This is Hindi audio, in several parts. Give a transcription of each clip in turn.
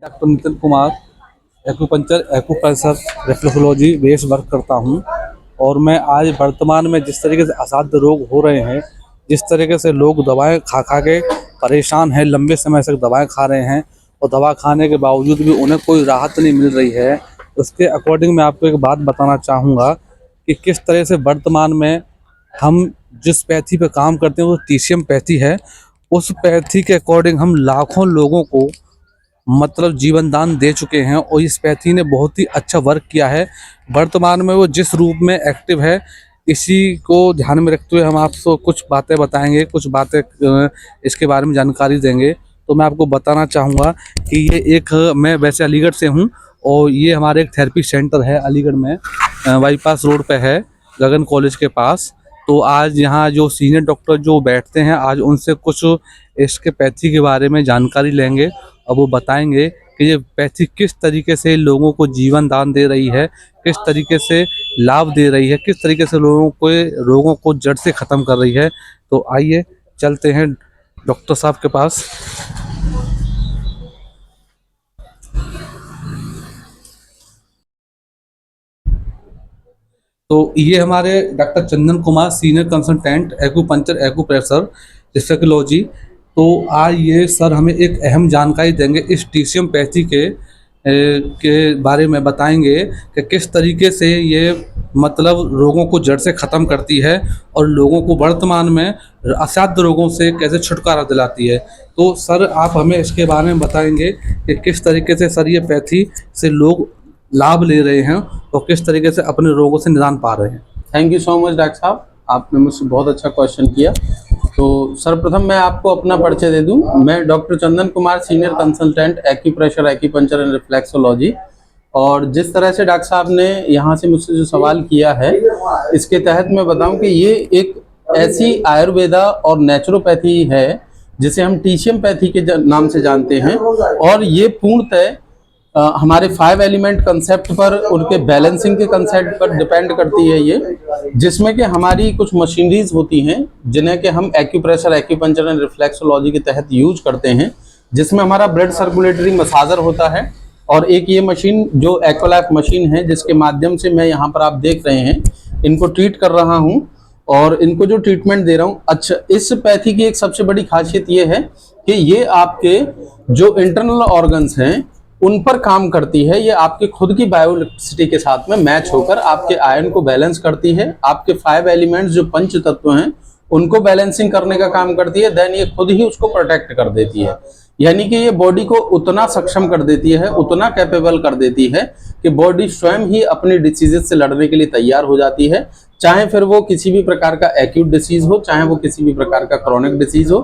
Doctor Nitin Kumar acupuncture acupressure reflexology base work करता हूं। और मैं आज वर्तमान में जिस तरीके से असाध्य रोग हो रहे हैं, जिस तरीके से लोग दवाएं खा खा के परेशान हैं, लंबे समय से दवाएं खा रहे हैं और दवा खाने के बावजूद भी उन्हें कोई राहत नहीं मिल रही है। उसके अकॉर्डिंग मैं आपको एक बात बताना चाहूँगा कि किस तरह से वर्तमान में हम जिस पैथी पे काम करते हैं वो टीसीएम पैथी है। उस पैथी के अकॉर्डिंग हम लाखों लोगों को मतलब जीवन दान दे चुके हैं और इस पैथी ने बहुत ही अच्छा वर्क किया है। वर्तमान में वो जिस रूप में एक्टिव है, इसी को ध्यान में रखते हुए हम आपको कुछ बातें बताएंगे, कुछ बातें इसके बारे में जानकारी देंगे। तो मैं आपको बताना चाहूँगा कि ये एक मैं वैसे अलीगढ़ से हूँ और ये हमारे एक थेरेपी सेंटर है अलीगढ़ में, बाईपास रोड पे है, गगन कॉलेज के पास। तो आज यहाँ जो सीनियर डॉक्टर जो बैठते हैं, आज उनसे कुछ इसके पैथी के बारे में जानकारी लेंगे और वो बताएंगे कि ये पैथी किस तरीके से लोगों को जीवन दान दे रही है, किस तरीके से लाभ दे रही है, किस तरीके से रोगों को जड़ से ख़त्म कर रही है। तो आइए चलते हैं डॉक्टर साहब के पास। तो ये हमारे doctor Chandan Kumar senior consultant acupuncture acupressure reflexology. तो आज ये सर हमें एक अहम जानकारी देंगे इस टीसीएम पैथी के बारे में, बताएंगे कि किस तरीके से ये मतलब रोगों को जड़ से ख़त्म करती है और लोगों को वर्तमान में असाध्य रोगों से कैसे छुटकारा दिलाती है। तो सर आप हमें इसके बारे में बताएंगे कि किस तरीके से सर ये पैथी से लोग लाभ ले रहे हैं और किस तरीके से अपने रोगों से निदान पा रहे हैं। Thank you so much doctor साहब, आपने मुझसे बहुत अच्छा क्वेश्चन किया। तो सर्वप्रथम मैं आपको अपना परिचय दे दूं। मैं doctor Chandan Kumar senior consultant acupressure acupuncture and reflexology. और जिस तरह से डॉक्टर साहब ने यहाँ से मुझसे जो सवाल किया है, इसके तहत मैं बताऊं कि ये एक ऐसी आयुर्वेदा और नेचुरोपैथी है जिसे हम टीसीएम पैथी के नाम से जानते हैं। और ये पूर्णतः हमारे 5 एलिमेंट कंसेप्ट पर, उनके बैलेंसिंग के कंसेप्ट पर डिपेंड करती है ये, जिसमें कि हमारी कुछ मशीनरीज होती हैं जिन्हें कि हम एक्यूप्रेशर एक्यूपंक्चर एंड रिफ्लेक्सोलॉजी के तहत यूज करते हैं, जिसमें हमारा ब्लड सर्कुलेटरी मसाजर होता है। और एक ये मशीन जो एक्वालाइफ मशीन है, जिसके माध्यम से मैं यहाँ पर आप देख रहे हैं इनको ट्रीट कर रहा हूँ और इनको जो ट्रीटमेंट दे रहा हूँ। अच्छा, इस पैथी की एक सबसे बड़ी खासियत ये है कि ये आपके जो इंटरनल ऑर्गन्स हैं उन पर काम करती है। ये आपके खुद की बायोइलेक्ट्रिसिटी के साथ में मैच होकर आपके आयन को बैलेंस करती है। आपके 5 एलिमेंट्स जो पंच तत्व हैं उनको बैलेंसिंग करने का काम करती है। देन ये खुद ही उसको प्रोटेक्ट कर देती है, यानी कि ये बॉडी को उतना सक्षम कर देती है, उतना कैपेबल कर देती है कि बॉडी स्वयं ही अपनी डिसीजेस से लड़ने के लिए तैयार हो जाती है। चाहे फिर वो किसी भी प्रकार का एक्यूट डिसीज हो, चाहे वो किसी भी प्रकार का क्रोनिक डिसीज हो,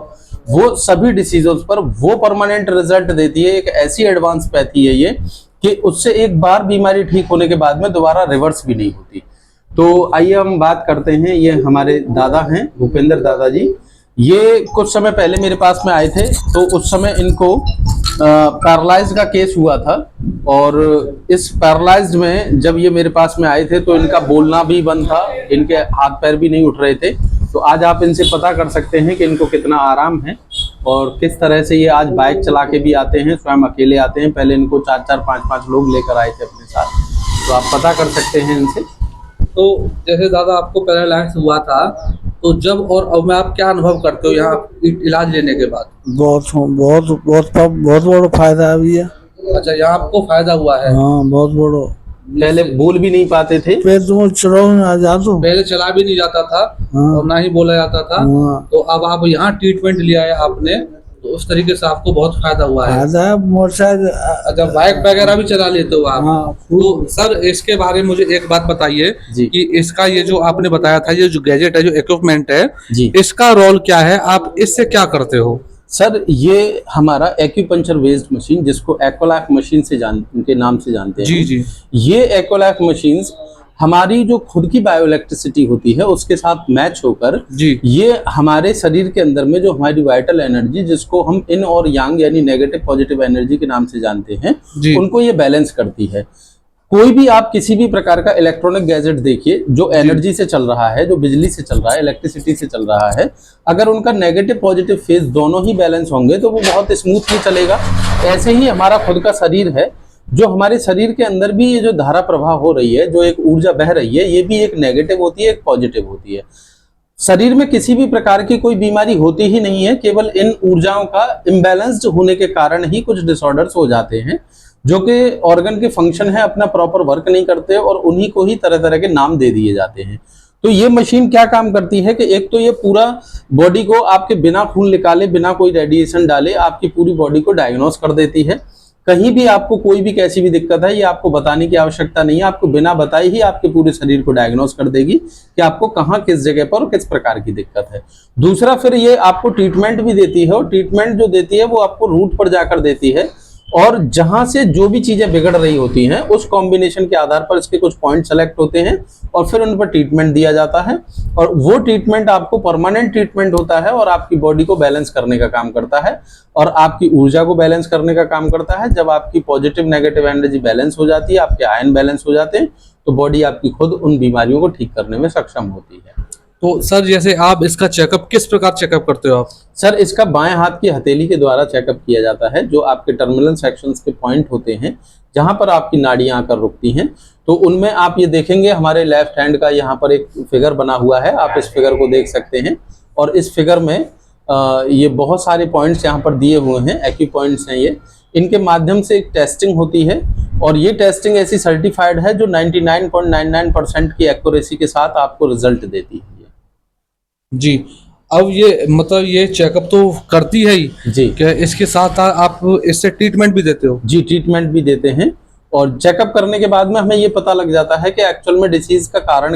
वो सभी डिसीजों पर वो परमानेंट रिजल्ट देती है। एक ऐसी एडवांस पैथी है ये कि उससे एक बार बीमारी ठीक होने के बाद में दोबारा रिवर्स भी नहीं होती। तो आइए हम बात करते हैं। ये हमारे दादा हैं, भूपेंद्र दादा जी। ये कुछ समय पहले मेरे पास में आए थे, तो उस समय इनको पैरालाइज का केस हुआ था। और इस पैरालाइज में जब ये मेरे पास में आए थे तो इनका बोलना भी बंद था, इनके हाथ पैर भी नहीं उठ रहे थे। तो आज आप इनसे पता कर सकते हैं कि इनको कितना आराम है और किस तरह से ये आज बाइक चला के भी आते हैं, स्वयं अकेले आते हैं। पहले इनको 4-4, 5-5 लोग लेकर आए थे अपने साथ, तो आप पता कर सकते हैं इनसे। तो जैसे दादा आपको पैरालाइज हुआ था, तो जब और अब में आप क्या अनुभव करते हो यहाँ इलाज लेने के बाद? बहुत बहुत बहुत बहुत बड़ा फायदा है भैया। अच्छा, यहाँ आपको फायदा हुआ है? हाँ, बहुत बड़ा। पहले बोल भी नहीं पाते थे, तुम चलो आ जा, तो पहले चला भी नहीं जाता था। हाँ। और ना ही बोला जाता था। हाँ। तो अब आप यहाँ ट्रीटमेंट लिया है आपने, तो उस तरीके से आपको बहुत फायदा हुआ है। फायदा है, मोटरसाइकिल। अच्छा, बाइक वगैरह भी चला लेते हो आप? हाँ। तो सर इसके बारे में मुझे एक बात बताइए कि इसका ये जो आपने बताया था, ये जो गैजेट है, जो इक्विपमेंट है जी, इसका रोल क्या है, आप इससे क्या करते हो? सर ये हमारा एक्यूपंक्चर बेस्ड मशीन, जिसको एक्वालाइफ मशीन से उनके नाम से जानते हैं। जी जी। ये एक्वालाइफ मशीन्स हमारी जो खुद की बायोइलेक्ट्रिसिटी होती है उसके साथ मैच होकर जी, ये हमारे शरीर के अंदर में जो हमारी वाइटल एनर्जी, जिसको हम इन और यांग यानी नेगेटिव पॉजिटिव एनर्जी के नाम से जानते हैं, जी। उनको ये बैलेंस करती है। कोई भी आप किसी भी प्रकार का इलेक्ट्रॉनिक गैजेट देखिए जो एनर्जी से चल रहा है, जो बिजली से चल रहा है, इलेक्ट्रिसिटी से चल रहा है, अगर उनका नेगेटिव पॉजिटिव फेज दोनों ही बैलेंस होंगे तो वो बहुत स्मूथली चलेगा। ऐसे ही हमारा खुद का शरीर है, जो हमारे शरीर के अंदर भी ये जो धारा प्रवाह हो रही है, जो एक ऊर्जा बह रही है, ये भी एक नेगेटिव होती है, एक पॉजिटिव होती है। शरीर में किसी भी प्रकार की कोई बीमारी होती ही नहीं है, केवल इन ऊर्जाओं का इम्बैलेंस्ड होने के कारण ही कुछ डिसऑर्डर्स हो जाते हैं, जो कि ऑर्गन के फंक्शन है अपना प्रॉपर वर्क नहीं करते और उन्हीं को ही तरह तरह के नाम दे दिए जाते हैं। तो ये मशीन क्या काम करती है कि एक तो ये पूरा बॉडी को आपके बिना खून निकाले, बिना कोई रेडिएशन डाले आपकी पूरी बॉडी को डायग्नोस कर देती है। कहीं भी आपको कोई भी कैसी भी दिक्कत है, ये आपको बताने की आवश्यकता नहीं है, आपको बिना बताए ही आपके पूरे शरीर को डायग्नोस कर देगी कि आपको कहाँ किस जगह पर और किस प्रकार की दिक्कत है। दूसरा, फिर ये आपको ट्रीटमेंट भी देती है, और ट्रीटमेंट जो देती है वो आपको रूट पर जाकर देती है, और जहां से जो भी चीजें बिगड़ रही होती हैं उस कॉम्बिनेशन के आधार पर इसके कुछ पॉइंट सेलेक्ट होते हैं और फिर उन पर ट्रीटमेंट दिया जाता है, और वो ट्रीटमेंट आपको परमानेंट ट्रीटमेंट होता है और आपकी बॉडी को बैलेंस करने का काम करता है और आपकी ऊर्जा को बैलेंस करने का काम करता है। जब आपकी पॉजिटिव नेगेटिव एनर्जी बैलेंस हो जाती है, आपके आयन बैलेंस हो जाते हैं, तो बॉडी आपकी खुद उन बीमारियों को ठीक करने में सक्षम होती है। तो सर जैसे आप इसका चेकअप किस प्रकार चेकअप करते हो आप? सर इसका बाएं हाथ की हथेली के द्वारा चेकअप किया जाता है, जो आपके टर्मिनल सेक्शंस के पॉइंट होते हैं जहां पर आपकी नाड़ियां आकर रुकती हैं। तो उनमें आप ये देखेंगे हमारे लेफ्ट हैंड का यहाँ पर एक फिगर बना हुआ है, आप इस फिगर को देख सकते हैं, और इस फिगर में ये बहुत सारे पॉइंट्स यहाँ पर दिए हुए हैं, एक्यू पॉइंट्स हैं ये। इनके माध्यम से एक टेस्टिंग होती है, और ये टेस्टिंग ऐसी सर्टिफाइड है जो 99.99% की एक्यूरेसी के साथ आपको रिजल्ट देती है जी। अब ये मतलब ये चेकअप तो करती है ही जी। क्या इसके साथ आप इससे ट्रीटमेंट भी देते हो? जी, ट्रीटमेंट भी देते हैं, और चेकअप करने के बाद में हमें ये पता लग जाता है कि एक्चुअल में डिसीज का कारण